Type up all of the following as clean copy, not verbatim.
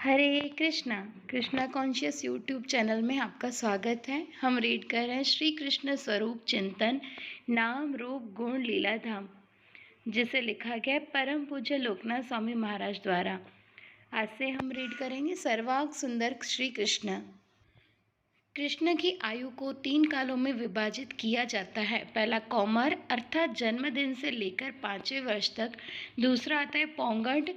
हरे Krishna. Krishna conscious YouTube channel में आपका स्वागत है। हम रीड कर रहे हैं श्री कृष्ण स्वरूप चिंतन, नाम रूप गुण लीला धाम, जिसे लिखा गया है परम पूज्य लोकनाथ स्वामी महाराज द्वारा। आज से हम रीड करेंगे सर्वांग सुंदर श्री कृष्ण। कृष्ण की आयु को 3 कालों में विभाजित किया जाता है। पहला कौमार अर्थात जन्मदिन से लेकर 5वें वर्ष तक। दूसरा आता है पौंगड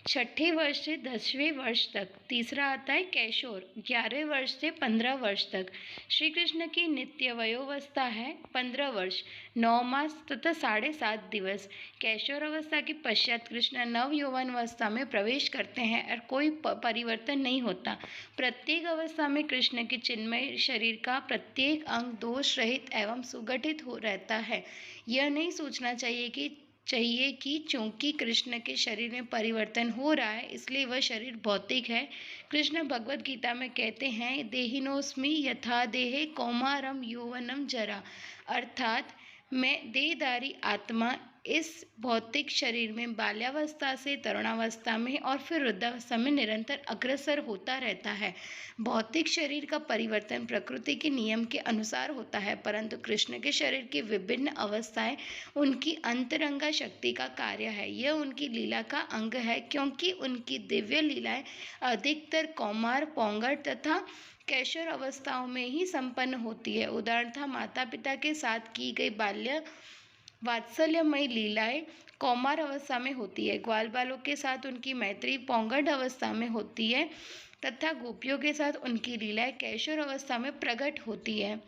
6ठे वर्ष से 10वें वर्ष तक। तीसरा आता है कैशोर 11वें वर्ष से 15 वर्ष तक। श्री कृष्ण की नित्य वयोवस्था है 15 वर्ष 9 मास तथा 7.5 दिवस। कैशोर अवस्था के पश्चात कृष्ण नव यौवन अवस्था में प्रवेश करते हैं और कोई परिवर्तन नहीं होता। प्रत्येक अवस्था में कृष्ण के चिन्मय शरीर का प्रत्येक अंग दोष रहित एवं सुगठित हो रहता है। यह नहीं सोचना चाहिए कि चूंकि कृष्ण के शरीर में परिवर्तन हो रहा है इसलिए वह शरीर भौतिक है। कृष्ण भगवद गीता में कहते हैं देहिनोस्मि यथा देहे कौमारम यौवनम जरा, अर्थात मैं देहधारी आत्मा इस भौतिक शरीर में बाल्यावस्था से तरुणावस्था में और फिर वृद्धावस्था में निरंतर अग्रसर होता रहता है। भौतिक शरीर का परिवर्तन प्रकृति के नियम के अनुसार होता है, परंतु कृष्ण के शरीर की विभिन्न अवस्थाएं उनकी अंतरंगा शक्ति का कार्य है। यह उनकी लीला का अंग है, क्योंकि उनकी दिव्य लीलाएं अधिकतर कौमार, पौंगड तथा कैशोर अवस्थाओं में ही संपन्न होती है। उदाहरणतः माता पिता के साथ की गई बाल्य वात्सल्यमयी लीलाएं कौमार अवस्था में होती है। ग्वाल बालों के साथ उनकी मैत्री पौंगड अवस्था में होती है तथा गोपियों के साथ उनकी लीलाएं कैशोर अवस्था में प्रकट होती है।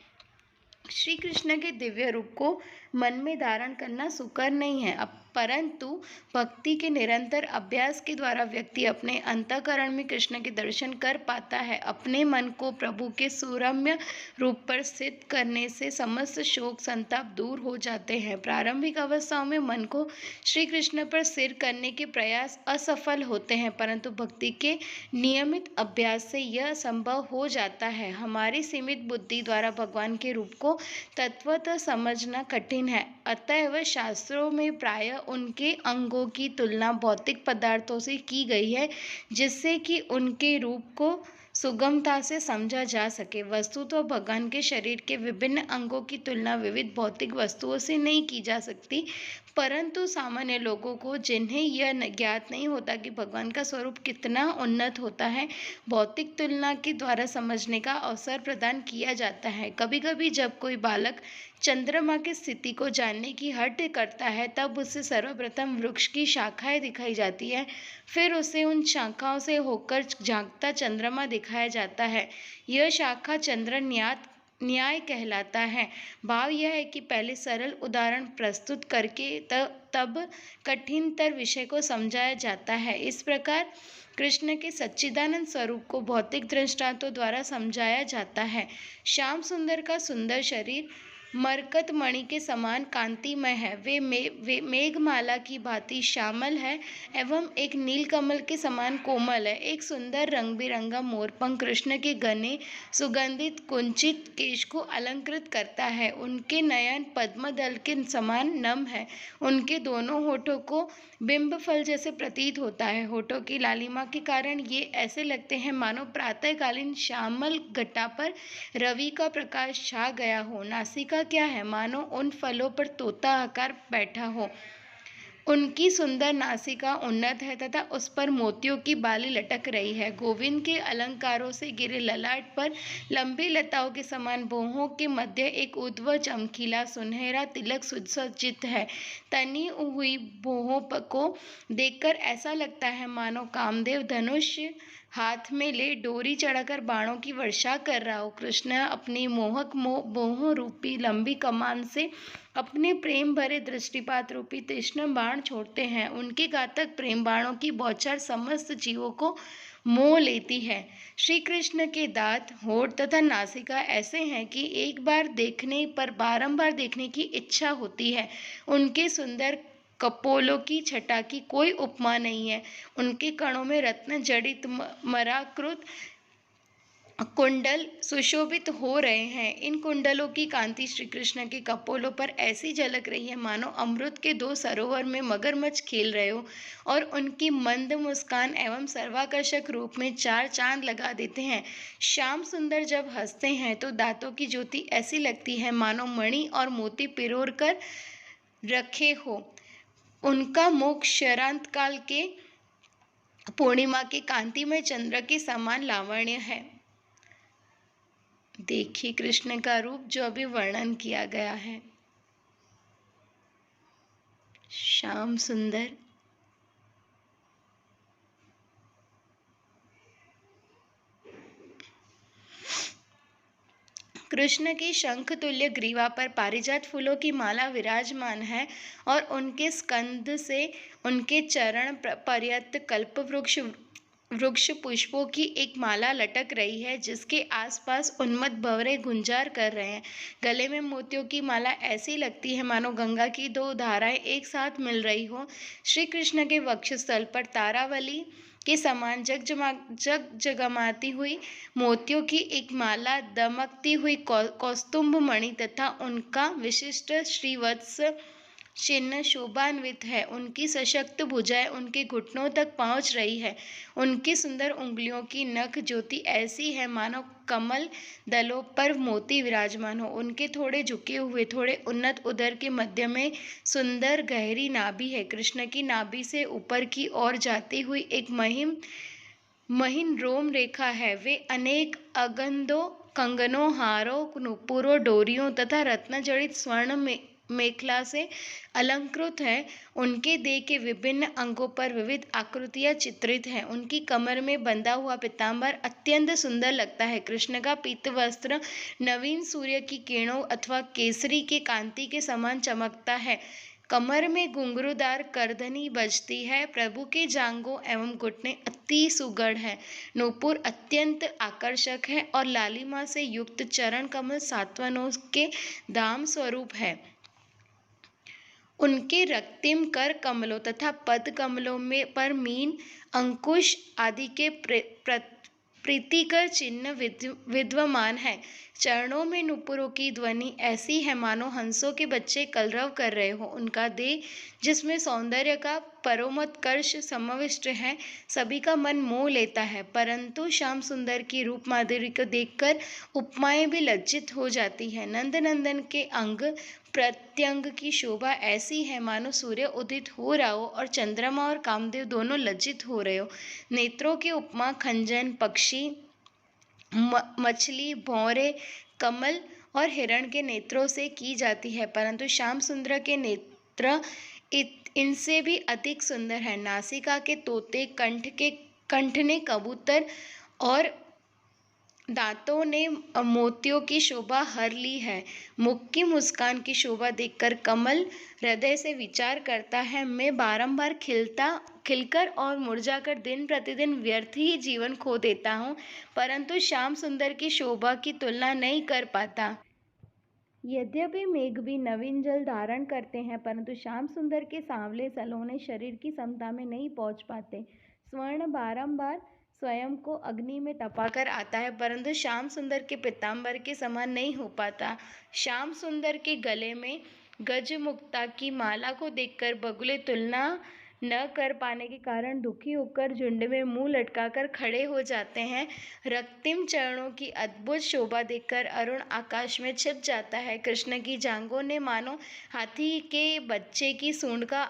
श्री कृष्ण के दिव्य रूप को मन में धारण करना सुकर नहीं है, परंतु भक्ति के निरंतर अभ्यास के द्वारा व्यक्ति अपने अंतःकरण में कृष्ण के दर्शन कर पाता है। अपने मन को प्रभु के सुरम्य रूप पर स्थित करने से समस्त शोक संताप दूर हो जाते हैं। प्रारंभिक अवस्थाओं में मन को श्री कृष्ण पर स्थिर करने के प्रयास असफल होते हैं, परंतु भक्ति के नियमित अभ्यास से यह संभव हो जाता है। हमारी सीमित बुद्धि द्वारा भगवान के रूप को तत्वतः समझना कठिन है, अतएव शास्त्रों में प्रायः उनके अंगों की तुलना भौतिक पदार्थों से की गई है, जिससे कि उनके रूप को सुगमता से समझा जा सके। वस्तुतः भगवान के शरीर के विभिन्न अंगों की तुलना विविध भौतिक वस्तुओं से नहीं की जा सकती, परंतु सामान्य लोगों को, जिन्हें यह ज्ञात नहीं होता कि भगवान का स्वरूप कितना उन्नत होता है, भौतिक तुलना के द्वारा समझने का अवसर प्रदान किया जाता है। कभी कभी जब कोई बालक चंद्रमा की स्थिति को जानने की हट करता है, तब उसे सर्वप्रथम वृक्ष की शाखाएं दिखाई जाती है, फिर उसे उन शाखाओं से होकर झांकता चंद्रमा दिखाया जाता है। यह शाखा चंद्र न्याय कहलाता है। भाव यह है कि पहले सरल उदाहरण प्रस्तुत करके तब कठिनतर विषय को समझाया जाता है। इस प्रकार कृष्ण के सच्चिदानंद स्वरूप को भौतिक दृष्टांतों द्वारा समझाया जाता है। श्याम सुंदर का सुंदर शरीर मरकत मणि के समान कांतिमय है। वे मेघमाला की भांति श्यामल है एवं एक नीलकमल के समान कोमल है। एक सुंदर रंग बिरंगा मोरपंख कृष्ण के घने सुगंधित कुंचित केश को अलंकृत करता है। उनके नयन पद्मदल के समान नम है। उनके दोनों होठों को बिंब फल जैसे प्रतीत होता है। होठों की लालिमा के कारण ये ऐसे लगते हैं मानो प्रातःकालीन श्यामल घटा पर रवि का प्रकाश छा गया हो। नासिका क्या है, मानो उन फलों पर तोता आकर बैठा हो। उनकी सुंदर नासिका उन्नत है तथा उस पर मोतियों की बाली लटक रही है। गोविंद के अलंकारों से घिरे ललाट पर लंबी लताओं के समान भौहों के मध्य एक ऊर्ध्व चमकीला सुनहरा तिलक सुसज्जित है। तनी हुई भौहों को देखकर ऐसा लगता है मानो कामदेव धनुष हाथ में ले डोरी चढ़ाकर बाणों की वर्षा कर रहा हो। कृष्ण अपनी मोहक भौहों रूपी लंबी कमान से अपने प्रेम भरे दृष्टिपात रूपी तीक्ष्ण बाण छोड़ते हैं। उनके घातक प्रेम बाणों की बौछार समस्त जीवों को मोह लेती है। श्री कृष्ण के दांत, होठ तथा नासिका ऐसे हैं कि एक बार देखने पर बारंबार देखने की इच्छा होती है। उनके सुंदर कपोलों की छटा की कोई उपमा नहीं है। उनके कणों में रत्न जड़ित मराकृत कुंडल सुशोभित हो रहे हैं। इन कुंडलों की कांति श्री कृष्ण के कपोलों पर ऐसी झलक रही है मानो अमृत के दो सरोवर में मगरमच्छ खेल रहे हो, और उनकी मंद मुस्कान एवं सर्वाकर्षक रूप में चार चांद लगा देते हैं। श्याम सुंदर जब हंसते हैं तो दांतों की ज्योति ऐसी लगती है मानो मणि और मोती पिरोर कर रखे हो। उनका मुख शरद काल के पूर्णिमा के कांतिमय चंद्र के समान लावण्य है। देखिए कृष्ण का रूप जो अभी वर्णन किया गया है, श्याम सुंदर। कृष्ण की शंख तुल्य ग्रीवा पर पारिजात फूलों की माला विराजमान है, और उनके स्कंद से उनके चरण पर्यंत कल्प वृक्ष पुष्पों की एक माला लटक रही है, जिसके आसपास उन्मत्त भंवरे गुंजार कर रहे हैं। गले में मोतियों की माला ऐसी लगती है मानो गंगा की दो धाराएं एक साथ मिल रही हो। श्री कृष्ण के वक्षस्थल पर तारावली के समान जगजगाती हुई मोतियों की एक माला, दमकती हुई कौस्तुभ मणि तथा उनका विशिष्ट श्रीवत्स चिन्ह शोभान्वित है। उनकी सशक्त भुजाएं उनके घुटनों तक पहुंच रही है। उनकी सुंदर उंगलियों की नख ज्योति ऐसी है मानो कमल दलों पर मोती विराजमान हो। उनके थोड़े झुके हुए, थोड़े उन्नत उदर के मध्य में सुंदर गहरी नाभि है। कृष्ण की नाभि से ऊपर की ओर जाती हुई एक महीन रोम रेखा है। वे अनेक अगंधों, कंगनों, हारों, नुपुरों, डोरियों तथा रत्न जड़ित स्वर्ण मेखला से अलंकृत है। उनके देह के विभिन्न अंगों पर विविध आकृतियां चित्रित हैं। उनकी कमर में बंधा हुआ पीताम्बर अत्यंत सुंदर लगता है। कृष्ण का पीत वस्त्र नवीन सूर्य की किरणों अथवा केसरी के कांति के समान चमकता है। कमर में घुंघरूदार करधनी बजती है। प्रभु के जांघों एवं घुटने अति सुगढ़ है। नूपुर अत्यंत आकर्षक है और लालिमा से युक्त चरण कमल सात्वनों के धाम स्वरूप है। उनके रक्तिम कर कमलों तथा पद कमलों में पर मीन, अंकुश आदि के प्रीतिकर चिन्ह विद्यमान है। चरणों में नुपुरों की ध्वनि ऐसी है मानो हंसों के बच्चे कलरव कर रहे हो। उनका देह, जिसमें सौंदर्य का परोमोत्कर्ष समाविष्ट है, सभी का मन मोह लेता है। परंतु श्याम सुंदर की रूप माधुरी को देखकर उपमाएं भी लज्जित हो जाती है। नंद नंदन के अंग प्रत्यंग की शोभा ऐसी है मानो सूर्य उदित हो रहा हो और चंद्रमा और कामदेव दोनों लज्जित हो रहे हो। नेत्रों की उपमा खंजन, पक्षी, मछली, भौरे, कमल और हिरण के नेत्रों से की जाती है, परंतु श्याम सुंदर के नेत्र इनसे भी अधिक सुंदर है। नासिका के तोते, कंठ ने कबूतर और दांतों ने मोतियों की शोभा हर ली है। मुख की मुस्कान की शोभा देखकर कमल हृदय से विचार करता है, मैं बारंबार खिलकर और मुरझाकर दिन प्रतिदिन व्यर्थ ही जीवन खो देता हूँ, परंतु श्याम सुंदर की शोभा की तुलना नहीं कर पाता। यद्यपि मेघ भी नवीन जल धारण करते हैं, परंतु श्याम सुंदर के सांवले सलोने शरीर की समता में नहीं पहुँच पाते। स्वर्ण बारंबार स्वयं को अग्नि में तपाकर आता है, परंतु श्याम सुंदर के पीताम्बर के समान नहीं हो पाता। श्याम सुंदर के गले में गजमुक्ता की माला को देखकर बगुले तुलना न कर पाने के कारण दुखी होकर झुंड में मुंह लटकाकर खड़े हो जाते हैं। रक्तिम चरणों की अद्भुत शोभा देखकर अरुण आकाश में छिप जाता है। कृष्ण की जांघों ने मानो हाथी के बच्चे की सूंड का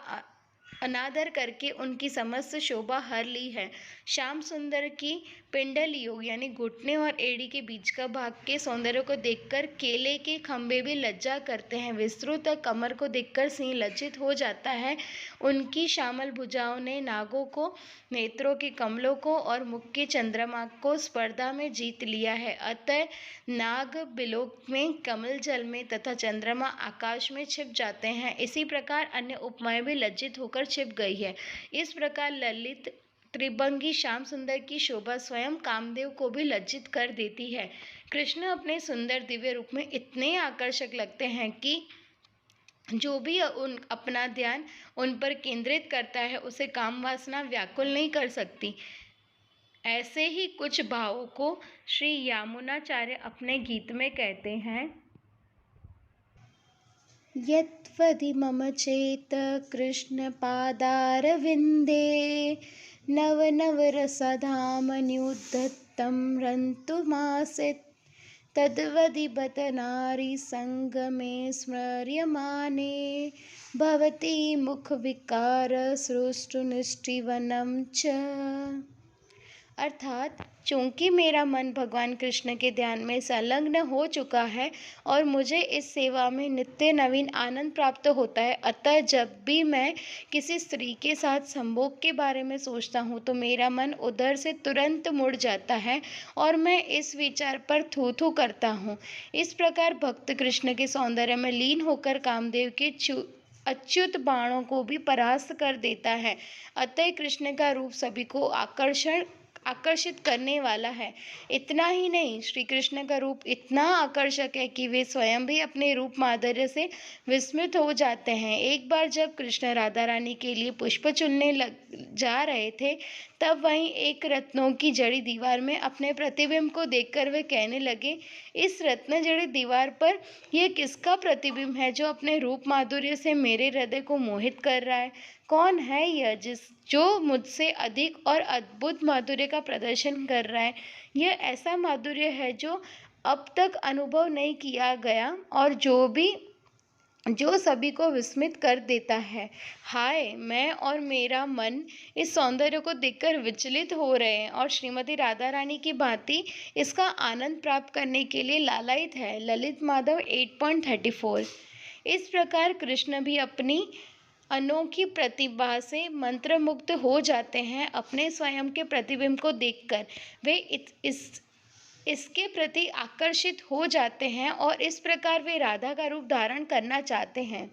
अनादर करके उनकी समस्त शोभा हर ली है। श्याम सुंदर की पिंडलियों यानी घुटने और एड़ी के बीच का भाग के सौंदर्य को देखकर केले के खंभे भी लज्जा करते हैं। विस्तृत कमर को देखकर सिंह लज्जित हो जाता है। उनकी श्यामल भुजाओं ने नागों को, नेत्रों के कमलों को और मुख के चंद्रमा को स्पर्धा में जीत लिया है। अतः नाग बिलोक में, कमल जल में तथा चंद्रमा आकाश में छिप जाते हैं। इसी प्रकार अन्य उपमाएं भी लज्जित होकर छिप गई है। इस प्रकार ललित त्रिभंगी श्याम सुंदर की शोभा स्वयं कामदेव को भी लज्जित कर देती है। कृष्ण अपने सुंदर दिव्य रूप में इतने आकर्षक लगते हैं कि जो भी अपना ध्यान उन पर केंद्रित करता है, उसे काम वासना व्याकुल नहीं कर सकती। ऐसे ही कुछ भावों को श्री यामुनाचार्य अपने गीत में कहते हैं। यत्वदि मम चेत कृष्ण पादारविन्दे नव नव रसधामन्युद्धतं रन्तुमासीत् तद्वदि बत नारी संगमे स्मर्यमाने भवति मुख विकार सृष्टुनिष्ठिवनं च। अर्थात चूंकि मेरा मन भगवान कृष्ण के ध्यान में संलग्न हो चुका है और मुझे इस सेवा में नित्य नवीन आनंद प्राप्त होता है, अतः जब भी मैं किसी स्त्री के साथ संभोग के बारे में सोचता हूँ तो मेरा मन उधर से तुरंत मुड़ जाता है और मैं इस विचार पर थू थू करता हूँ। इस प्रकार भक्त कृष्ण के सौंदर्य में लीन होकर कामदेव के अच्युत बाणों को भी परास्त कर देता है। अतः कृष्ण का रूप सभी को आकर्षित करने वाला है। इतना ही नहीं, श्री कृष्ण का रूप इतना आकर्षक है कि वे स्वयं भी अपने रूप माधुर्य से विस्मित हो जाते हैं। एक बार जब कृष्ण राधा रानी के लिए पुष्प चुनने जा रहे थे, तब वहीं एक रत्नों की जड़ी दीवार में अपने प्रतिबिंब को देखकर वे कहने लगे, इस रत्न जड़ी दीवार पर यह किसका प्रतिबिंब है जो अपने रूप माधुर्य से मेरे हृदय को मोहित कर रहा है? कौन है यह जो मुझसे अधिक और अद्भुत माधुर्य का प्रदर्शन कर रहा है? यह ऐसा माधुर्य है जो अब तक अनुभव नहीं किया गया और जो सभी को विस्मित कर देता है। हाय, मैं और मेरा मन इस सौंदर्य को देखकर विचलित हो रहे हैं और श्रीमती राधा रानी की भांति इसका आनंद प्राप्त करने के लिए लालायित है। ललित माधव 8.34। इस प्रकार कृष्ण भी अपनी अनोखी प्रतिभा से मंत्रमुग्ध हो जाते हैं। अपने स्वयं के प्रतिबिंब को देखकर वे इसके प्रति आकर्षित हो जाते हैं और इस प्रकार वे राधा का रूप धारण करना चाहते हैं।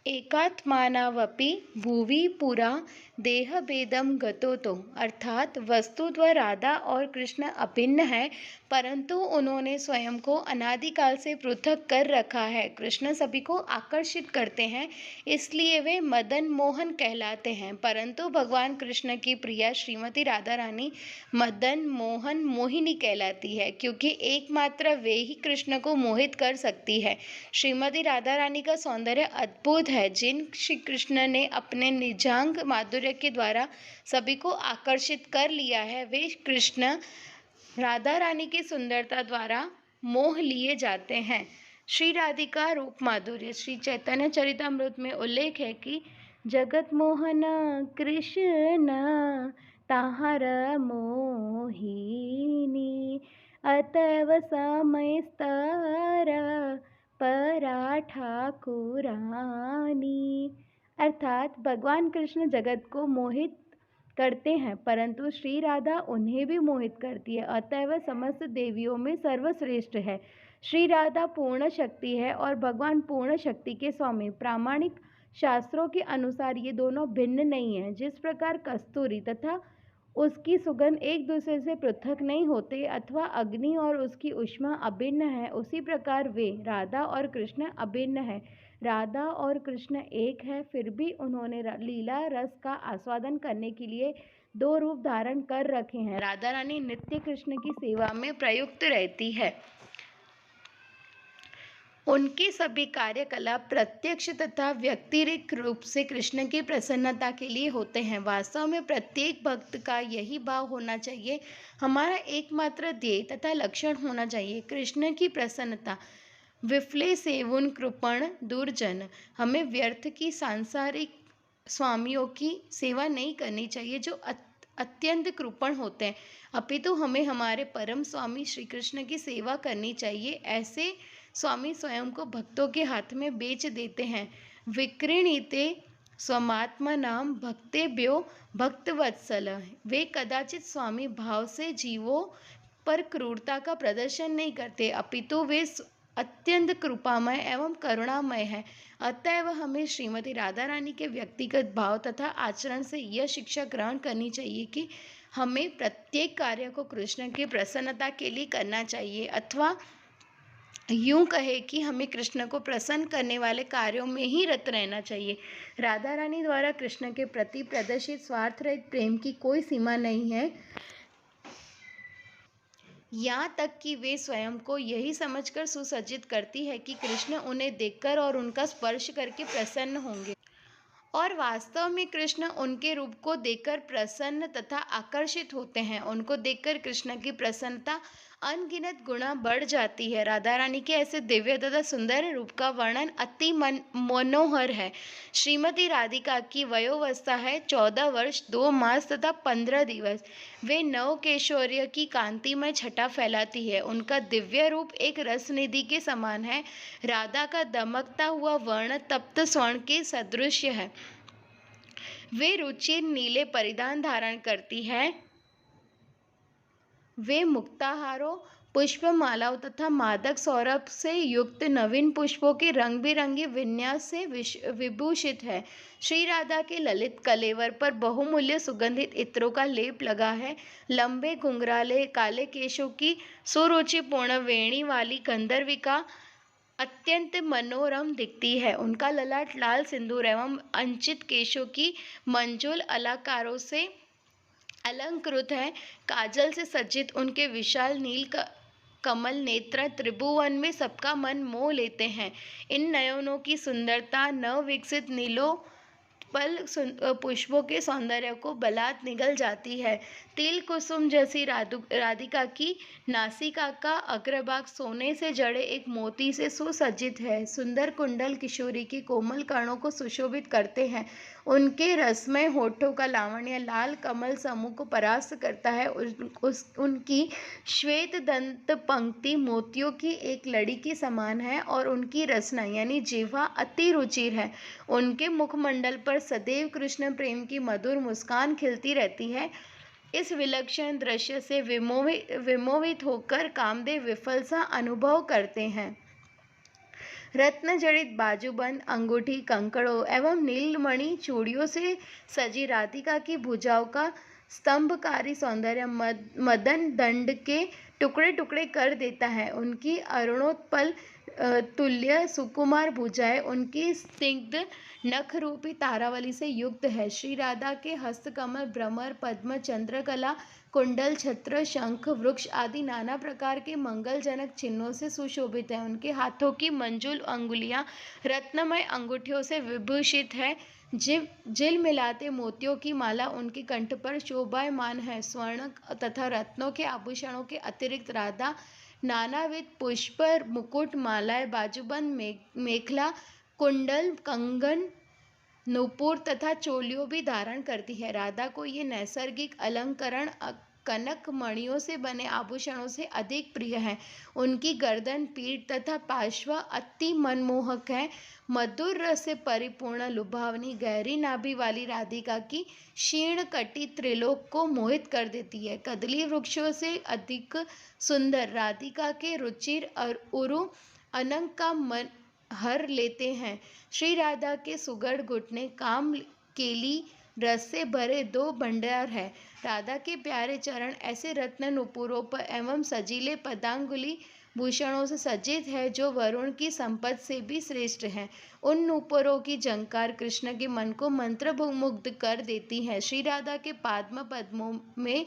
एकात्मानावपि भुवि पुरा देहभेदम गतोतो। अर्थात वस्तुतः राधा और कृष्ण अभिन्न है, परंतु उन्होंने स्वयं को अनादिकाल से पृथक कर रखा है। कृष्ण सभी को आकर्षित करते हैं, इसलिए वे मदन मोहन कहलाते हैं, परंतु भगवान कृष्ण की प्रिया श्रीमती राधा रानी मदन मोहन मोहिनी कहलाती है, क्योंकि एकमात्र वे ही कृष्ण को मोहित कर सकती है। श्रीमती राधा रानी का सौंदर्य अद्भुत है। जिन श्री कृष्ण ने अपने निजांग माधुर्य के द्वारा सभी को आकर्षित कर लिया है, वे कृष्ण राधा रानी की सुंदरता द्वारा मोह लिए जाते हैं। श्री राधिका रूप माधुर्य। श्री चैतन्य चरितामृत में उल्लेख है कि जगत मोहन कृष्ण ताहार मोहिनी अतव समय स्तर परा ठाकुरानी। अर्थात भगवान कृष्ण जगत को मोहित करते हैं, परंतु श्री राधा उन्हें भी मोहित करती है, अतः वह समस्त देवियों में सर्वश्रेष्ठ है। श्री राधा पूर्ण शक्ति है और भगवान पूर्ण शक्ति के स्वामी। प्रामाणिक शास्त्रों के अनुसार ये दोनों भिन्न नहीं है। जिस प्रकार कस्तूरी तथा उसकी सुगंध एक दूसरे से पृथक नहीं होते अथवा अग्नि और उसकी ऊष्मा अभिन्न है, उसी प्रकार वे राधा और कृष्ण अभिन्न है। राधा और कृष्ण एक है, फिर भी उन्होंने लीला रस का आस्वादन करने के लिए दो रूप धारण कर रखे हैं। राधा रानी नित्य कृष्ण की सेवा में प्रयुक्त रहती है। उनके सभी कार्यकलाप प्रत्यक्ष तथा व्यतिरिक्त रूप से कृष्ण की प्रसन्नता के लिए होते हैं। वास्तव में प्रत्येक भक्त का यही भाव होना चाहिए। हमारा एकमात्र ध्येय तथा लक्षण होना चाहिए कृष्ण की प्रसन्नता। विफले सेवुन कृपण दुर्जन। हमें व्यर्थ की सांसारिक स्वामियों की सेवा नहीं करनी चाहिए जो अत्यंत कृपण होते हैं, अपितु हमें हमारे परम स्वामी श्री कृष्ण की सेवा करनी चाहिए। ऐसे स्वामी स्वयं को भक्तों के हाथ में बेच देते हैं। विक्रीणीते स्वमात्मा नाम भक्तेभ्यो भक्तवत्सल। वे कदाचित स्वामी भाव से जीवों पर क्रूरता का प्रदर्शन नहीं करते, अपितु वे अत्यंत कृपामय एवं करुणामय है। अतएव हमें श्रीमती राधा रानी के व्यक्तिगत भाव तथा आचरण से यह शिक्षा ग्रहण करनी चाहिए कि हमें प्रत्येक कार्य को कृष्ण की प्रसन्नता के लिए करना चाहिए, अथवा यूं कहे कि हमें कृष्ण को प्रसन्न करने वाले कार्यों में ही रत रहना चाहिए। राधा रानी द्वारा कृष्ण के प्रति प्रदर्शित स्वार्थ रहित प्रेम की कोई सीमा नहीं है, यहाँ तक कि वे स्वयं को यही समझकर सुसज्जित करती है कि कृष्ण उन्हें देखकर और उनका स्पर्श करके प्रसन्न होंगे। और वास्तव में कृष्ण उनके रूप को देखकर प्रसन्न तथा आकर्षित होते हैं। उनको देखकर कृष्ण की प्रसन्नता अनगिनत गुना बढ़ जाती है। राधा रानी के ऐसे दिव्य तथा सुंदर रूप का वर्णन अति मनोहर है। श्रीमती राधिका की वयोवस्था है 14 वर्ष 2 मास तथा 15 दिवस। वे नव कैशोर्य की कांतिमय छटा फैलाती है। उनका दिव्य रूप एक रसनिधि के समान है। राधा का दमकता हुआ वर्ण तप्त स्वर्ण के सदृश है। वे रुचिर नीले परिधान धारण करती है। वे मुक्ताहारों, पुष्पमालाओं तथा मादक सौरभ से युक्त नवीन पुष्पों के रंग बिरंगे विन्यास से विभूषित है। श्री राधा के ललित कलेवर पर बहुमूल्य सुगंधित इत्रों का लेप लगा है। लंबे घुंघराले काले केशों की सुरुचिपूर्ण वेणी वाली गंधर्विका अत्यंत मनोरम दिखती है। उनका ललाट लाल सिंदूर एवं अंचित केशों की मंजुल अलंकारों से अलंकृत है। काजल से सज्जित उनके विशाल नील कमल नेत्र त्रिभुवन में सबका मन मोह लेते हैं। इन नयनों की सुंदरता नव विकसित नीलों पल पुष्पों के सौंदर्य को बलात् निगल जाती है। तिल कुसुम जैसी राधिका की नासिका का अग्रभाग सोने से जड़े एक मोती से सुसज्जित है। सुंदर कुंडल किशोरी की कोमल कर्णों को सुशोभित करते हैं। उनके रसमय होठों का लावण्य लाल कमल समूह को परास्त करता है। उनकी श्वेत दंत पंक्ति मोतियों की एक लड़ी के समान है और उनकी रसना यानी जिह्वा अति रुचिर है। उनके मुखमंडल पर सदैव कृष्ण प्रेम की मधुर मुस्कान खिलती रहती है। इस विलक्षण दृश्य से विमोहित होकर कामदेव विफल सा अनुभव करते हैं। रत्न जड़ित बाजूबंद अंगूठी कंकड़ों एवं नीलमणि चूड़ियों से सजी राधिका की भुजाओं का स्तंभकारी सौंदर्य मदन दंड के टुकड़े टुकड़े कर देता है। उनकी अरुणोत्पल तुल्य सुकुमार भुजाएं उनकी स्निग्ध नख रूपी तारावली से युक्त है। श्री राधा के हस्तकमल भ्रमर पद्म चंद्रकला कुंडल छत्र शंख वृक्ष आदि नाना प्रकार के मंगलजनक चिन्हों से सुशोभित है। उनके हाथों की मंजुल अंगुलियां रत्नमय अंगूठियों से विभूषित है। जिल मिलाते मोतियों की माला उनके कंठ पर शोभायमान है। स्वर्ण तथा रत्नों के आभूषणों के अतिरिक्त राधा नानाविध पुष्प मुकुट मालाएं बाजूबंद मेखला कुंडल कंगन नूपुर तथा चोलियों भी धारण करती है। राधा को ये नैसर्गिक अलंकरण कनक मणियों से बने आभूषणों से अधिक प्रिय है। उनकी गर्दन पीठ तथा पार्श्व अति मनमोहक है। मधुर रस से परिपूर्ण लुभावनी गहरी नाभि वाली राधिका की क्षीण कटी त्रिलोक को मोहित कर देती है। कदली वृक्षों से अधिक सुंदर राधिका के रुचिर उरु अनंग का मन हर लेते हैं। श्री राधा के सुगढ़ घुटने काम केली रस से भरे 2 भंडार है। राधा के प्यारे चरण ऐसे रत्न नुपुरों पर एवं सजीले पदांगुली भूषणों से सज्जित है जो वरुण की संपत्ति से भी श्रेष्ठ है। उन नुपुरों की झंकार कृष्ण के मन को मंत्रमुग्ध कर देती है। श्री राधा के पाद्म पद्मों में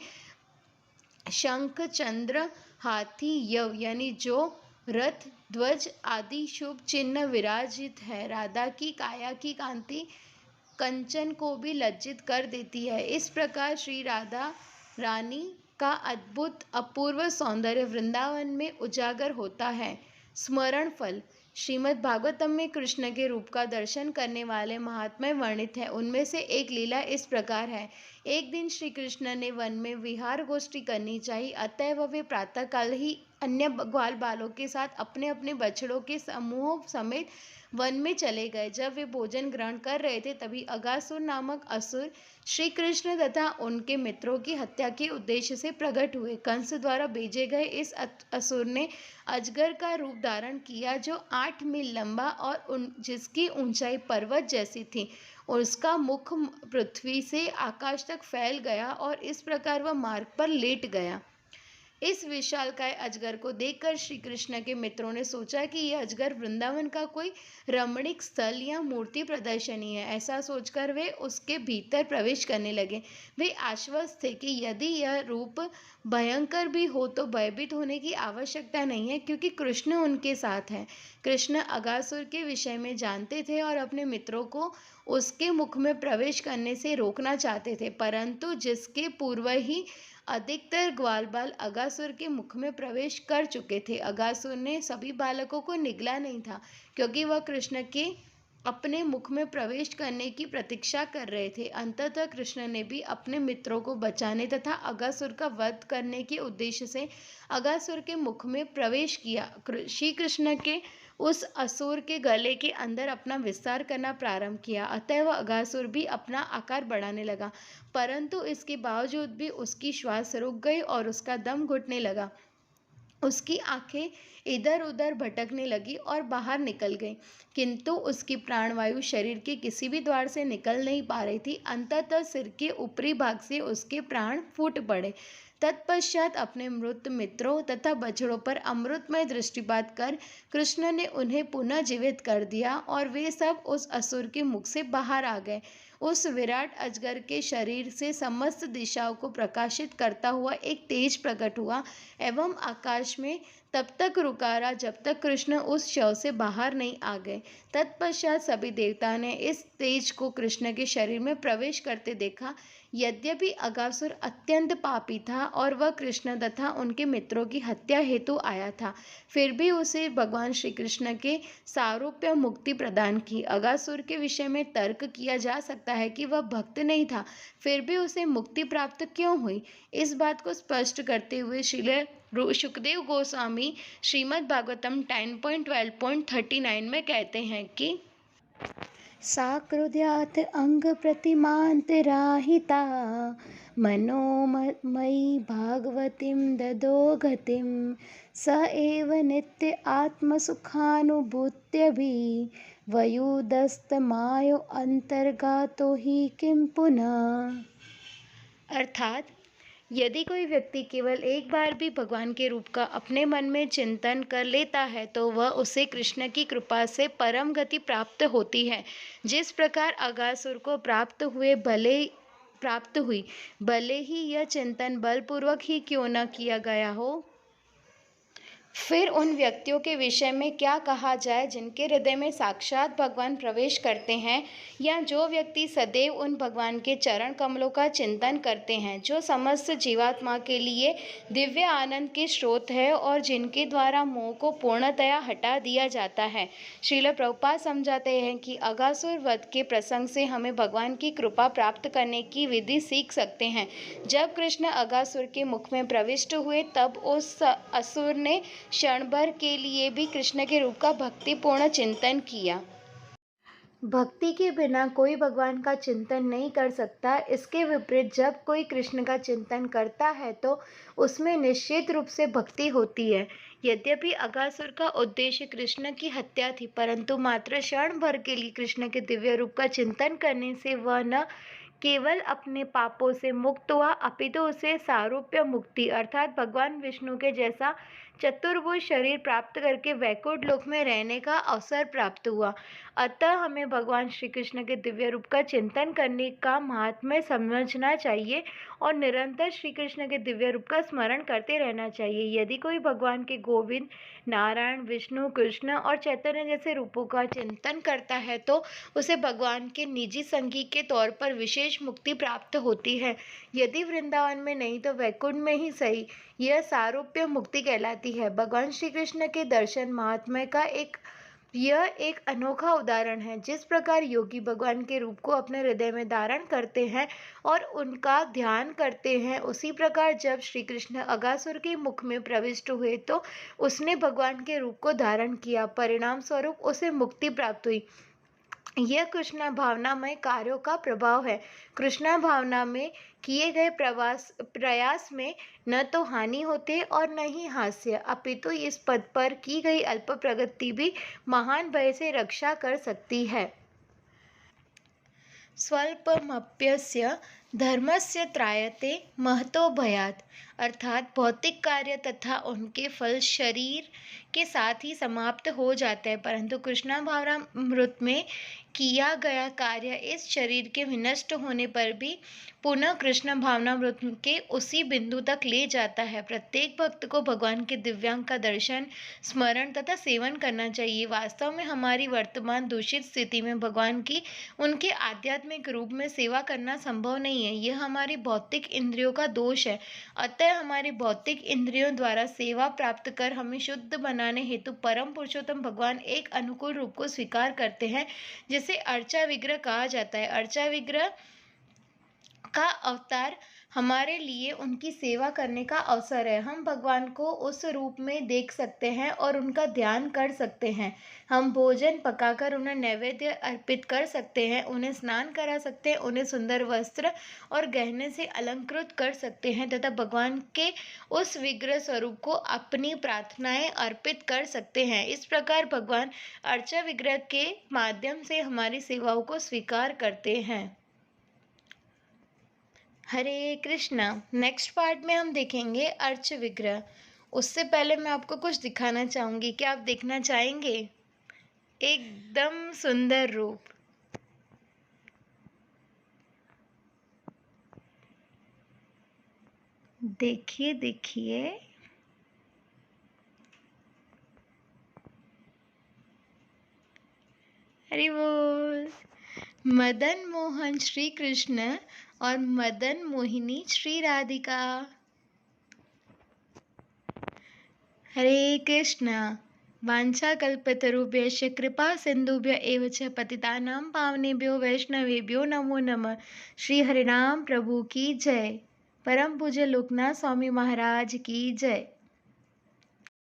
शंख चंद्र हाथी यव यानी जो रथ ध्वज आदि शुभ चिन्ह विराजित है। राधा की काया की कांति कंचन को भी लज्जित कर देती है। इस प्रकार श्री राधा रानी का अद्भुत अपूर्व सौंदर्य वृंदावन में उजागर होता है। स्मरण फल श्रीमद् भागवतम में कृष्ण के रूप का दर्शन करने वाले महात्म्य वर्णित है। उनमें से एक लीला इस प्रकार है। एक दिन श्री कृष्ण ने वन में विहार गोष्ठी करनी चाहिए, अतएव वे प्रातःकाल ही अन्य ग्वाल बालों के साथ अपने अपने बछड़ों के समूह समेत वन में चले गए। जब वे भोजन ग्रहण कर रहे थे तभी अगासुर नामक असुर श्री कृष्ण तथा उनके मित्रों की हत्या के उद्देश्य से प्रकट हुए। कंस द्वारा भेजे गए इस असुर ने अजगर का रूप धारण किया जो 8 मील लंबा और जिसकी ऊंचाई पर्वत जैसी थी। उसका मुख पृथ्वी से आकाश तक फैल गया और इस प्रकार वह मार्ग पर लेट गया। इस विशालकाय अजगर को देखकर श्री कृष्ण के मित्रों ने सोचा कि यह अजगर वृंदावन का कोई रमणीक स्थल या मूर्ति प्रदर्शनी है। ऐसा सोचकर वे उसके भीतर प्रवेश करने लगे। वे आश्वस्त थे कि यदि यह रूप भयंकर भी हो तो भयभीत होने की आवश्यकता नहीं है, क्योंकि कृष्ण उनके साथ हैं। कृष्ण अगासुर के विषय में जानते थे और अपने मित्रों को उसके मुख में प्रवेश करने से रोकना चाहते थे, परंतु जिसके पूर्व ही अधिकतर ग्वाल बाल अगासुर के मुख में प्रवेश कर चुके थे। अगासुर ने सभी बालकों को निगला नहीं था, क्योंकि वह कृष्ण के अपने मुख में प्रवेश करने की प्रतीक्षा कर रहे थे। अंततः कृष्ण ने भी अपने मित्रों को बचाने तथा अगासुर का वध करने के उद्देश्य से अगासुर के मुख में प्रवेश किया। श्री कृष्ण के उस असुर के गले के अंदर अपना विस्तार करना प्रारंभ किया। अतएव अगासुर भी अपना आकार बढ़ाने लगा, परंतु इसके बावजूद भी उसकी श्वास रुक गई और उसका दम घुटने लगा। उसकी आंखें इधर उधर भटकने लगी और बाहर निकल गईं, किंतु उसकी प्राणवायु शरीर के किसी भी द्वार से निकल नहीं पा रही थी। अंततः सिर के ऊपरी भाग से उसके प्राण फूट पड़े। तत्पश्चात अपने मृत मित्रों तथा बछड़ों पर अमृतमय दृष्टिपात कर कृष्ण ने उन्हें पुनः जीवित कर दिया और वे सब उस असुर के मुख से बाहर आ गए। उस विराट अजगर के शरीर से समस्त दिशाओं को प्रकाशित करता हुआ एक तेज प्रकट हुआ एवं आकाश में तब तक रुका रहा जब तक कृष्ण उस शव से बाहर नहीं आ गए। तत्पश्चात सभी देवताओं ने इस तेज को कृष्ण के शरीर में प्रवेश करते देखा। यद्यपि अगासुर अत्यंत पापी था और वह कृष्ण तथा उनके मित्रों की हत्या हेतु आया था, फिर भी उसे भगवान श्री कृष्ण के सारूप्य मुक्ति प्रदान की। अगासुर के विषय में तर्क किया जा सकता है कि वह भक्त नहीं था, फिर भी उसे मुक्ति प्राप्त क्यों हुई। इस बात को स्पष्ट करते हुए श्रील सुखदेव गोस्वामी श्रीमद् भागवतम 10.12.39 में कहते हैं कि साकृद्यात् अंग प्रतिमान्तराहिता मनोमयी भागवतीं ददो गतिं स एव नित्य आत्मसुखानुभूत्यभिवयुदस्तमायो अंतर्गातो हि किं पुनः। अर्थात यदि कोई व्यक्ति केवल एक बार भी भगवान के रूप का अपने मन में चिंतन कर लेता है तो वह उसे कृष्ण की कृपा से परम गति प्राप्त होती है। जिस प्रकार अगासुर को प्राप्त हुई, भले ही यह चिंतन बलपूर्वक ही क्यों न किया गया हो। फिर उन व्यक्तियों के विषय में क्या कहा जाए जिनके हृदय में साक्षात भगवान प्रवेश करते हैं, या जो व्यक्ति सदैव उन भगवान के चरण कमलों का चिंतन करते हैं, जो समस्त जीवात्मा के लिए दिव्य आनंद के स्रोत है और जिनके द्वारा मोह को पूर्णतया हटा दिया जाता है। श्रील प्रभुपाद समझाते हैं कि अगासुर वध के प्रसंग से हमें भगवान की कृपा प्राप्त करने की विधि सीख सकते हैं। जब कृष्ण अगासुर के मुख में प्रविष्ट हुए तब उस असुर ने क्षण भर के लिए भी कृष्ण के रूप का भक्तिपूर्ण चिंतन किया। भक्ति के बिना कोई भगवान का चिंतन नहीं कर सकता। इसके विपरीत जब कोई कृष्ण का चिंतन करता है तो उसमें निश्चित रूप से भक्ति होती है। यद्यपि अगासुर का उद्देश्य कृष्ण की हत्या थी, परंतु मात्र क्षण भर के लिए कृष्ण के दिव्य रूप का चिंतन करने से वह न केवल अपने पापों से मुक्त हुआ, अपितु उसे सारूप्य मुक्ति अर्थात भगवान विष्णु के जैसा चतुर्भुज शरीर प्राप्त करके वैकुंठ लोक में रहने का अवसर प्राप्त हुआ। अतः हमें भगवान श्री कृष्ण के दिव्य रूप का चिंतन करने का महात्म्य समझना चाहिए और निरंतर श्री कृष्ण के दिव्य रूप का स्मरण करते रहना चाहिए। यदि कोई भगवान के गोविंद, नारायण, विष्णु, कृष्ण और चैतन्य जैसे रूपों का चिंतन करता है तो उसे भगवान के निजी संगी के तौर पर विशेष मुक्ति प्राप्त होती है। यदि वृंदावन में नहीं तो वैकुंठ में ही सही, यह सारूप्य मुक्ति कहलाती है। भगवान श्री कृष्ण के दर्शन महात्म्य का यह एक अनोखा उदाहरण है। जिस प्रकार योगी भगवान के रूप को अपने हृदय में धारण करते हैं और उनका ध्यान करते हैं, उसी प्रकार जब श्री कृष्ण अगासुर के मुख में प्रविष्ट हुए तो उसने भगवान के रूप को धारण किया। परिणाम स्वरूप उसे मुक्ति प्राप्त हुई। यह कृष्णा भावनामय कार्यों का प्रभाव है। कृष्णा भावना में किए गए प्रयास में न तो हानि होती और न ही हास्य, अपितु इस पद पर की गई अल्प प्रगति भी महान भय से रक्षा कर सकती है। स्वल्पमप्यस्य धर्मस्य त्रायते महतो भयात्, अर्थात भौतिक कार्य तथा उनके फल शरीर के साथ ही समाप्त हो जाते हैं, परंतु कृष्णाभावनामृत में किया गया कार्य इस शरीर के विनष्ट होने पर भी पुनः कृष्ण भावनामृत के उसी बिंदु तक ले जाता है। प्रत्येक भक्त को भगवान के दिव्यांग का दर्शन, स्मरण तथा सेवन करना चाहिए। वास्तव में हमारी वर्तमान दूषित स्थिति में भगवान की उनके आध्यात्मिक रूप में सेवा करना संभव नहीं है। यह हमारी भौतिक इंद्रियों का दोष है। अतः हमारी भौतिक इंद्रियों द्वारा सेवा प्राप्त कर हमें शुद्ध बनाने हेतु परम पुरुषोत्तम भगवान एक अनुकूल रूप को स्वीकार करते हैं, जिसे अर्चा विग्रह कहा जाता है। अर्चा विग्रह का अवतार हमारे लिए उनकी सेवा करने का अवसर है। हम भगवान को उस रूप में देख सकते हैं और उनका ध्यान कर सकते हैं। हम भोजन पकाकर उन्हें नैवेद्य अर्पित कर सकते हैं, उन्हें स्नान करा सकते हैं, उन्हें सुंदर वस्त्र और गहने से अलंकृत कर सकते हैं तथा भगवान के उस विग्रह स्वरूप को अपनी प्रार्थनाएं अर्पित कर सकते हैं। इस प्रकार भगवान अर्चा विग्रह के माध्यम से हमारी सेवाओं को स्वीकार करते हैं। हरे कृष्णा। नेक्स्ट पार्ट में हम देखेंगे अर्च विग्रह। उससे पहले मैं आपको कुछ दिखाना चाहूंगी। क्या आप देखना चाहेंगे? एकदम सुंदर रूप। देखिए देखिए, हरि बोल। मदन मोहन श्री कृष्ण और मदन मोहिनी श्री राधिका। हरे कृष्णा। वाञ्छाकल्पतरुभ्यश्च कृपा सिन्धुभ्य एव च पतितानां पावनेभ्यो वैष्णवेभ्यो नमो नमः। श्री हरिनाम प्रभु की जय। परम पूज्य लोकनाथ स्वामी महाराज की जय।